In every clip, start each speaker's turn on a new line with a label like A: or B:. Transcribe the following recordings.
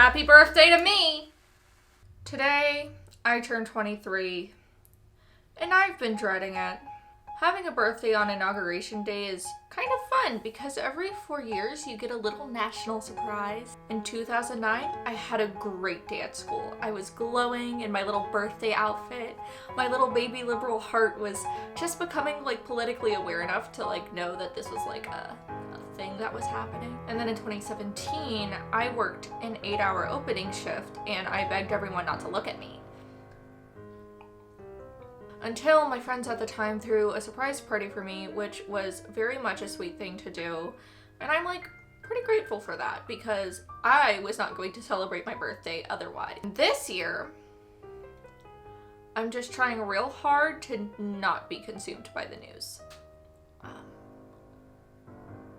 A: Happy birthday to me! Today, I turned 23, and I've been dreading it. Having a birthday on Inauguration Day is kind of fun because every 4 years you get a little national surprise. In 2009, I had a great day at school. I was glowing in my little birthday outfit. My little baby liberal heart was just becoming politically aware enough to know that this was a thing that was happening. And then in 2017, I worked an 8-hour opening shift and I begged everyone not to look at me. Until my friends at the time threw a surprise party for me, which was very much a sweet thing to do. And I'm pretty grateful for that because I was not going to celebrate my birthday otherwise. This year, I'm just trying real hard to not be consumed by the news.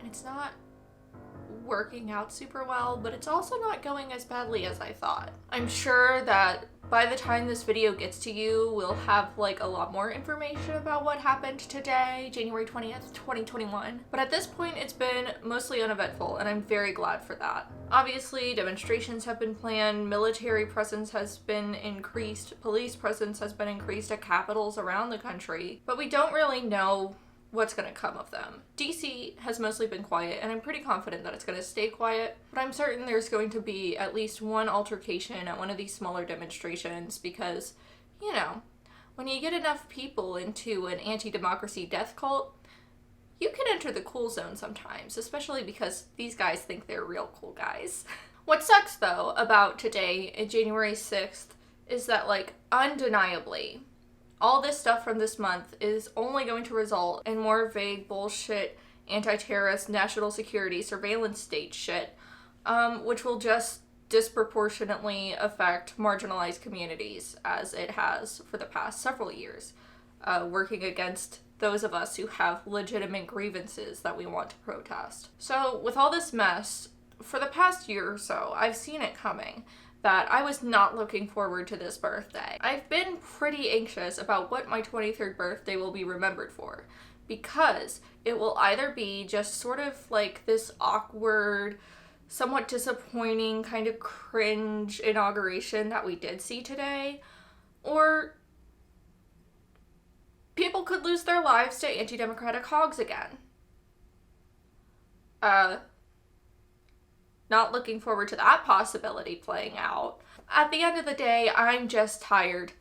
A: And it's not working out super well, but it's also not going as badly as I thought. I'm sure that by the time this video gets to you, we'll have a lot more information about what happened today, January 20th, 2021. But at this point, it's been mostly uneventful, and I'm very glad for that. Obviously, demonstrations have been planned, military presence has been increased, police presence has been increased at capitals around the country, but we don't really know what's going to come of them. DC has mostly been quiet, and I'm pretty confident that it's going to stay quiet, but I'm certain there's going to be at least one altercation at one of these smaller demonstrations because, when you get enough people into an anti-democracy death cult, you can enter the cool zone sometimes, especially because these guys think they're real cool guys. What sucks, though, about today, January 6th, is that, undeniably, all this stuff from this month is only going to result in more vague bullshit, anti-terrorist, national security, surveillance state shit, which will just disproportionately affect marginalized communities as it has for the past several years, working against those of us who have legitimate grievances that we want to protest. So with all this mess, for the past year or so, I've seen it coming that I was not looking forward to this birthday. I've been pretty anxious about what my 23rd birthday will be remembered for, because it will either be just sort of this awkward, somewhat disappointing, kind of cringe inauguration that we did see today, or people could lose their lives to anti-democratic hogs again. Not looking forward to that possibility playing out. At the end of the day, I'm just tired.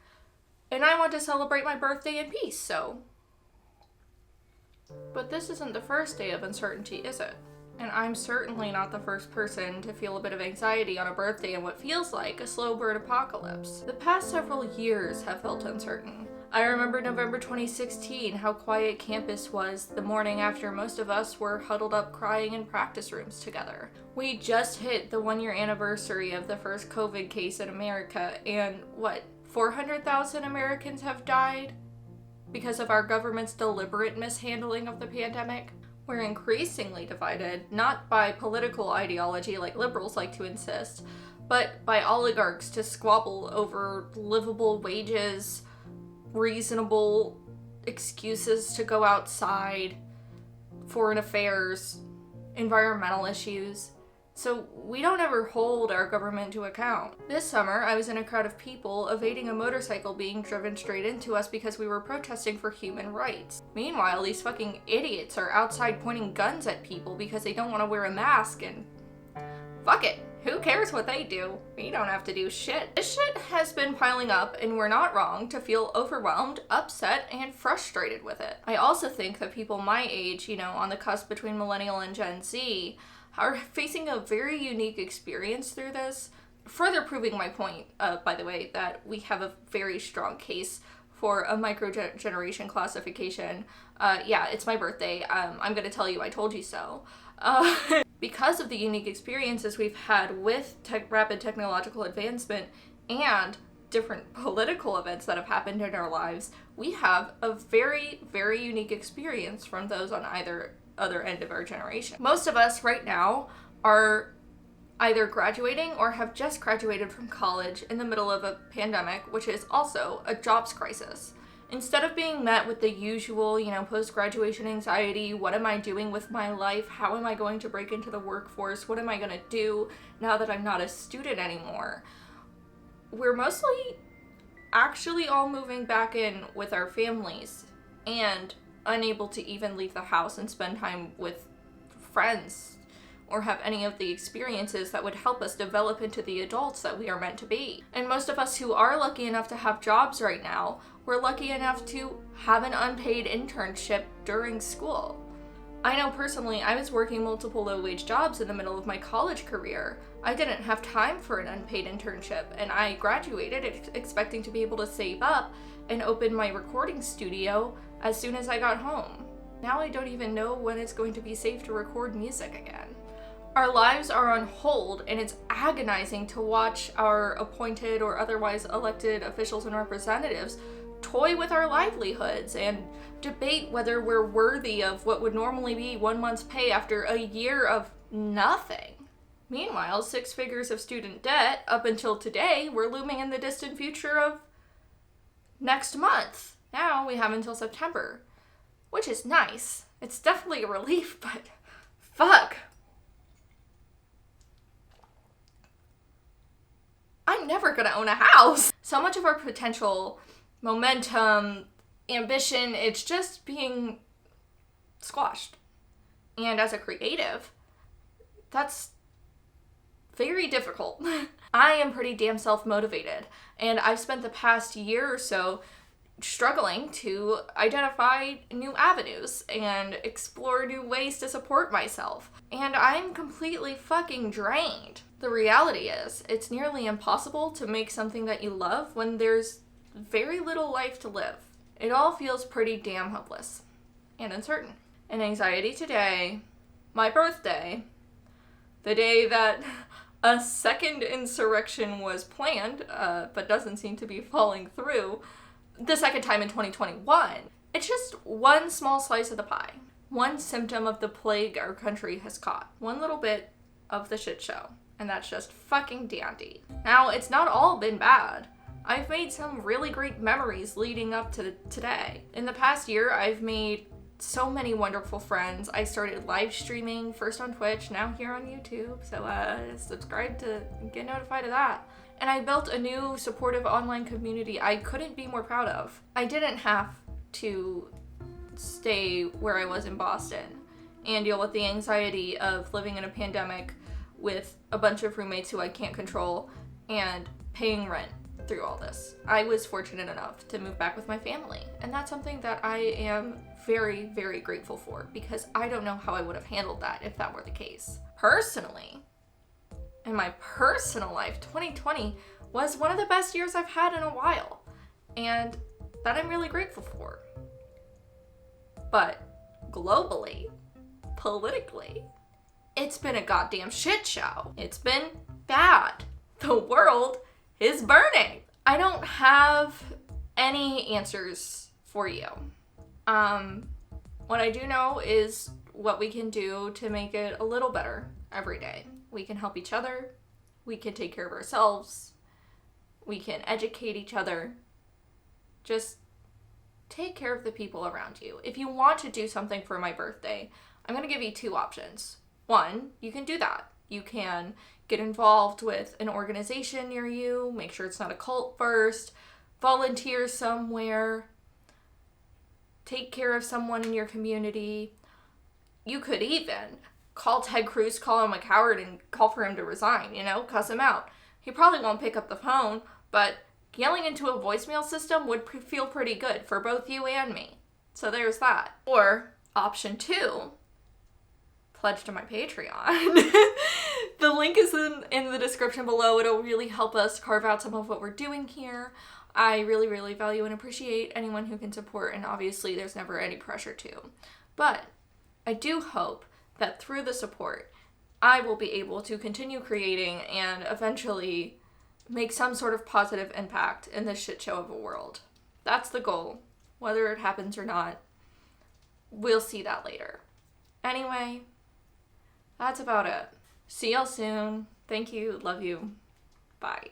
A: And I want to celebrate my birthday in peace, so. But this isn't the first day of uncertainty, is it? And I'm certainly not the first person to feel a bit of anxiety on a birthday in what feels like a slow burn apocalypse. The past several years have felt uncertain. I remember November 2016, how quiet campus was the morning after most of us were huddled up crying in practice rooms together. We just hit the 1-year anniversary of the first COVID case in America, and 400,000 Americans have died because of our government's deliberate mishandling of the pandemic? We're increasingly divided, not by political ideology like liberals like to insist, but by oligarchs to squabble over livable wages, reasonable excuses to go outside, foreign affairs, environmental issues. So we don't ever hold our government to account. This summer, I was in a crowd of people evading a motorcycle being driven straight into us because we were protesting for human rights. Meanwhile, these fucking idiots are outside pointing guns at people because they don't want to wear a mask, and fuck it. Who cares what they do? We don't have to do shit. This shit has been piling up, and we're not wrong to feel overwhelmed, upset, and frustrated with it. I also think that people my age, on the cusp between millennial and Gen Z, are facing a very unique experience through this, further proving my point, by the way, that we have a very strong case for a micro-generation classification. Yeah, it's my birthday. I'm gonna tell you I told you so. Because of the unique experiences we've had with rapid technological advancement and different political events that have happened in our lives, we have a very, very unique experience from those on either other end of our generation. Most of us right now are either graduating or have just graduated from college in the middle of a pandemic, which is also a jobs crisis. Instead of being met with the usual, post-graduation anxiety, what am I doing with my life? How am I going to break into the workforce? What am I going to do now that I'm not a student anymore? We're mostly actually all moving back in with our families and unable to even leave the house and spend time with friends or have any of the experiences that would help us develop into the adults that we are meant to be. And most of us who are lucky enough to have jobs right now, we're lucky enough to have an unpaid internship during school. I know personally, I was working multiple low-wage jobs in the middle of my college career. I didn't have time for an unpaid internship, and I graduated expecting to be able to save up and open my recording studio as soon as I got home. Now I don't even know when it's going to be safe to record music again. Our lives are on hold, and it's agonizing to watch our appointed or otherwise elected officials and representatives toy with our livelihoods and debate whether we're worthy of what would normally be 1 month's pay after a year of nothing. Meanwhile, 6 figures of student debt up until today were looming in the distant future of next month. Now we have until September, which is nice. It's definitely a relief, but fuck. I'm never gonna own a house. So much of our potential, momentum, ambition, it's just being squashed. And as a creative, that's very difficult. I am pretty damn self-motivated, and I've spent the past year or so struggling to identify new avenues and explore new ways to support myself. And I'm completely fucking drained. The reality is, it's nearly impossible to make something that you love when there's very little life to live. It all feels pretty damn hopeless and uncertain. And anxiety today, my birthday, the day that a second insurrection was planned, but doesn't seem to be falling through, the second time in 2021. It's just one small slice of the pie. One symptom of the plague our country has caught. One little bit of the shit show. And that's just fucking dandy. Now, it's not all been bad. I've made some really great memories leading up to today. In the past year, I've made so many wonderful friends. I started live streaming, first on Twitch, now here on YouTube. So subscribe to get notified of that. And I built a new supportive online community I couldn't be more proud of. I didn't have to stay where I was in Boston and deal with the anxiety of living in a pandemic with a bunch of roommates who I can't control and paying rent through all this. I was fortunate enough to move back with my family, and that's something that I am very, very grateful for, because I don't know how I would have handled that if that were the case. Personally, in my personal life, 2020 was one of the best years I've had in a while, and that I'm really grateful for. But globally, politically, it's been a goddamn shit show. It's been bad. The world is burning. I don't have any answers for you. What I do know is what we can do to make it a little better every day. We can help each other. We can take care of ourselves. We can educate each other. Just take care of the people around you. If you want to do something for my birthday, I'm going to give you 2 options. 1, you can do that. You can get involved with an organization near you, make sure it's not a cult first, volunteer somewhere, take care of someone in your community. You could even call Ted Cruz, call him a coward, and call for him to resign, cuss him out. He probably won't pick up the phone, but yelling into a voicemail system would feel pretty good for both you and me. So there's that. Or option 2, pledge to my Patreon. The link is in the description below. It'll really help us carve out some of what we're doing here. I really, really value and appreciate anyone who can support, and obviously there's never any pressure to. But I do hope that through the support, I will be able to continue creating and eventually make some sort of positive impact in this shit show of a world. That's the goal. Whether it happens or not, we'll see that later. Anyway, that's about it. See y'all soon. Thank you. Love you. Bye.